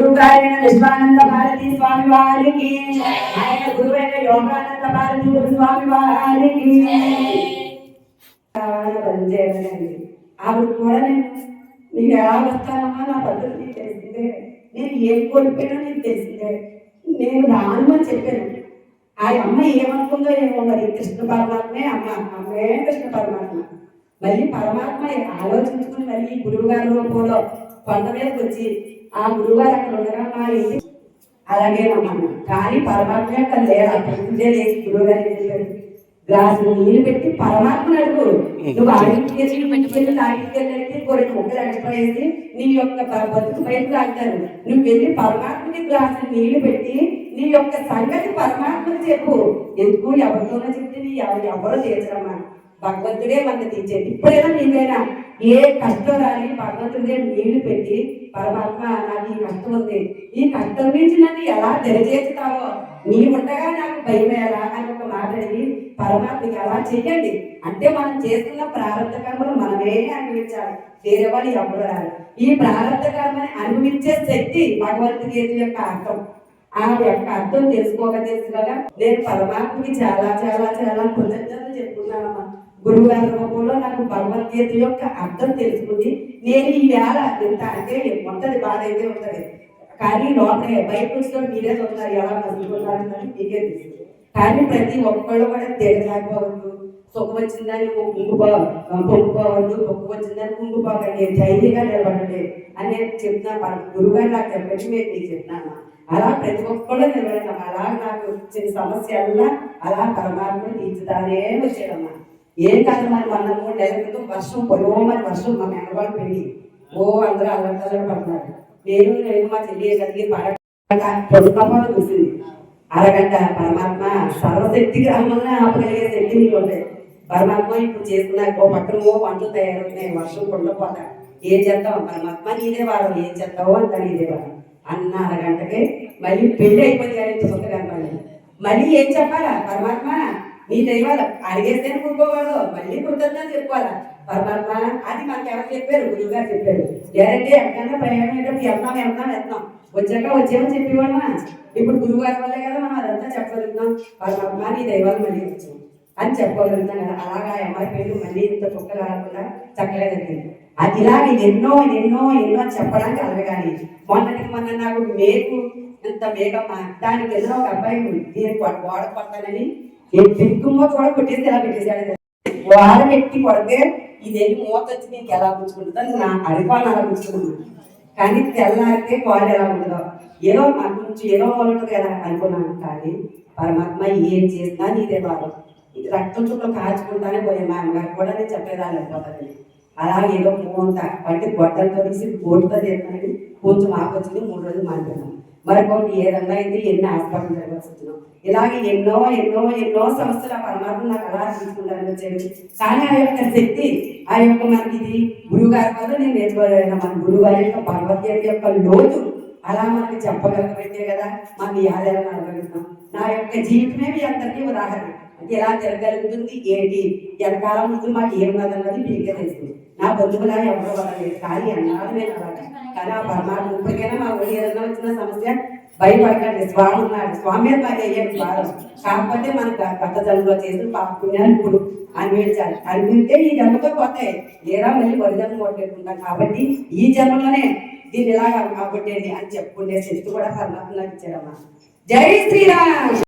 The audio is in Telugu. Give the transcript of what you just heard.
గురుగారైన విశ్వానంద భారతి స్వామి వారికి, ఆయన గురువైన యోగానంద భారతి గురు స్వామి వారికి పనిచేయాలండి. ఆవిడ కూడా నీకు ఎలా వస్తానమ్మా, నా పద్ధతి నీకు తెలిసిందే, నేను ఏం కోల్పోయినా నీకు తెలిసిందే, నేను రాను అని చెప్పాను. ఆ అమ్మ ఏమనుకుందో ఏమో మరి, కృష్ణ పరమాత్మే అమ్మే కృష్ణ పరమాత్మ. మళ్ళీ పరమాత్మ ఆలోచించుకుని మళ్ళీ గురువు గారి రూపంలో కొండ మీదకి వచ్చి ఆ గురువు గారు అక్కడ ఉండగా మా ఇంటి అలాగే నమ్మను. కానీ పరమాత్మ అక్కడ లేదు. అక్కడ పూజే లేచి గురువు గారి గ్లాసు నీళ్ళు పెట్టి పరమాత్మను అడుగు. నువ్వు ఆడికెళ్ళి కొన్ని ముక్కలు ఎక్స్ట్రా వేసి నీ యొక్క బతుకు బయట తాగుతారు. నువ్వు వెళ్ళి పరమాత్మకి గ్లాసు నీళ్లు పెట్టి నీ యొక్క సంగతి పరమాత్మకు చెప్పు. ఎందుకు ఎవరితోనో చెప్తే నీ ఎవరో చేసరమ్మా, భగవంతుడే మనకు తీర్చేది. ఇప్పుడైనా నీకైనా ఏ కష్టం రాని భగవంతుడే నీళ్లు పెట్టి పరమాత్మ నాకు ఈ కష్టం ఉంది, ఈ కష్టం నుంచి నన్ను ఎలా తెలియజేస్తావో, నీ ఉండగా నాకు భయం ఎలా అని ఒక మాట్లాడి పరమాత్మకి అలా చెయ్యండి. అంటే మనం చేస్తున్న ప్రారంభ కర్మలు మనమే అనుభవించాలి, వేరే వాళ్ళు ఎవరు రారు. ఈ ప్రారంభ కర్మని అనుభవించే శక్తి భగవద్గీత యొక్క అర్థం. ఆ యొక్క అర్థం తెలుసుకోగా నేను పరమాత్మకి చాలా చాలా చాలా కృతజ్ఞతలు చెప్పుకున్నానమ్మా. గురువు గారి రూపంలో నాకు భగవద్గీత యొక్క అర్థం తెలుసుకుంది. నేను ఈ వేళ ఎంత అంటే ఉంటది, బాధ అయితే ఉంటది, కానీ లోపలే బయట వచ్చిన మీరే చూస్తారు ఎలా మసులుకున్నారని మీకే తెలుసు. కానీ ప్రతి ఒక్కళ్ళు కూడా తెలియకపోవద్దు, సుఖం వచ్చిందని పొంగిపోవద్దు, పొక్కు వచ్చిందని కుంగిపోకండి, ధైర్యంగా నిలబడండి అని నేను చెప్తున్నా. గురువుగారు నాకు చెప్పండి, నేను మీకు చెప్తున్నాను. అలా ప్రతి ఒక్కళ్ళు నిలబడతాం. అలా నాకు వచ్చిన సమస్యల్లా అలా పరమాత్మ తీర్చుతానే వచ్చాడమ్మా. ఏం కాదు, మరి 3 నెలల క్రితం వర్షం పొలవమని వర్షం మా మెనవాళ్ళు పెళ్ళి అందరూ అల్లరి పడుతున్నారు. నేను మా చెల్లి కలిగి పొడుకోవడం చూసింది. అరగంట పరమాత్మ సర్వశక్తి గ్రహంలో ఆపగలిగే శక్తి నీకు ఉంటాయి. పరమాత్మ ఇప్పుడు చేసుకున్న పక్కన పంటలు తయారవుతున్నాయి, వర్షం పొందపోతా ఏం చేద్దాం పరమాత్మ నీదే వారం, ఏం చేద్దావు అంతా నీదే వారం అన్న అరగంటకే మళ్ళీ పెళ్లి అయిపోయింది. కానీ చక్కగా మళ్ళీ ఏం చెప్పాలా, పరమాత్మ నీ దైవాలు అడిగేస్తేనే కూడుకోవాడు, మళ్ళీ కృతజ్ఞత చెప్పుకోవాలా పరమాత్మ. అది మనకి ఎవరు చెప్పారు, గురువు గారు చెప్పారు. లేదంటే ఎక్కడన్నా ప్రయాణం వెళ్తాం వచ్చామని చెప్పేవాళ్ళమా. ఇప్పుడు గురువు గారి వల్లే కదా మనం అదంతా చెప్పగలుగుతాం. పరమాత్మ నీ దైవాలు మళ్ళీ వచ్చాం అని చెప్పగలుగుతాం కదా. అలాగా అమ్మాయి పేరు మళ్ళీ ఇంత కుక్కలు ఆడకుండా చక్కగా జరిగింది. అది ఇలాగే ఎన్నో ఎన్నో ఎన్నో చెప్పడానికి అలవగాని మొన్న నాకు మేకు ఇంత మేకమ్మ, దానికి ఏదో ఒక అబ్బాయి నేను గోడ కొడతానని దిక్కుమ్మో కూడా కొట్టేసి ఎలా పెట్టేసాడు. వాడ పెట్టి కొడితే ఇదేమి మూత వచ్చి నీకు ఎలా పుచ్చుకుంటుందని నా అడిపాలను అలా పుచ్చుకున్నాను. కానీ తెల్లారితే కాలు ఎలా ఉంటుందో ఏదో నాకు నుంచి ఏదో ఉంటుంది కదా అనుకున్నాను. కానీ పరమాత్మ ఏం చేసినా నీదే భావం. ఇది రక్తం చుట్టూ కాచుకుంటానే పోయే మా అమ్మగారు కూడా నేను చెప్పేదాన్ని అయిపోతానని. అలా ఏదో మూత అంటే గొడ్డలతో తీసి బోటుతో చేస్తానని కొంచెం ఆకొచ్చింది. 3 రోజులు మాట్లాడాను. మరికొకటి ఏదన్నా అయితే ఎన్ని హాస్పిటల్ జరగాల్సి వచ్చినాం. ఇలాగే ఎన్నో ఎన్నో ఎన్నో సమస్యలు ఆ పరమాత్మ నాకు అలా తీసుకుంటాను వచ్చేది. కానీ ఆ యొక్క శక్తి ఆ యొక్క మనకి ఇది గురువు గారి వల్ల నేను నేర్చుకోలేను. మన గురువు గారి యొక్క భగవద్గీత యొక్క లోతు అలా మనకి చెప్పగలిగితే కదా మనం యాదేలా అడగలుగుతాం. నా యొక్క జీవితమే మీ అందరికీ ఉదాహరణ. అంటే ఎలా తిరగలుగుతుంది ఏంటి వెనకాల ముందు మాకు ఏమన్నదన్నది మీకే తెలుస్తుంది. నా బంధువులా ఎవరో వాళ్ళలేదు, కానీ అన్నాడు నేను అలాగా. కానీ ఆ పరమాత్మ ఇప్పటికైనా మా ఊళ్ళో ఏదైనా వచ్చిన సమస్య భయపడకండి, స్వామి ఉన్నాడు, స్వామి మీద మాకు అయ్యేది భారం. కాకపోతే మనకు కొత్త జన్మలో చేసిన పాప పుణ్యాన్ని ఇప్పుడు అనిపించాలి. అనిపిస్తే ఈ జన్మతో పోతాయి, లేదా మళ్ళీ వరి జన్మ కొట్టేసుకుంటాం. కాబట్టి ఈ జన్మలోనే దీన్ని ఇలాగా కొట్టేది అని చెప్పుకునే శక్తి కూడా పరమాత్మ నాకు ఇచ్చాడమ్మా. జై శ్రీరామ్.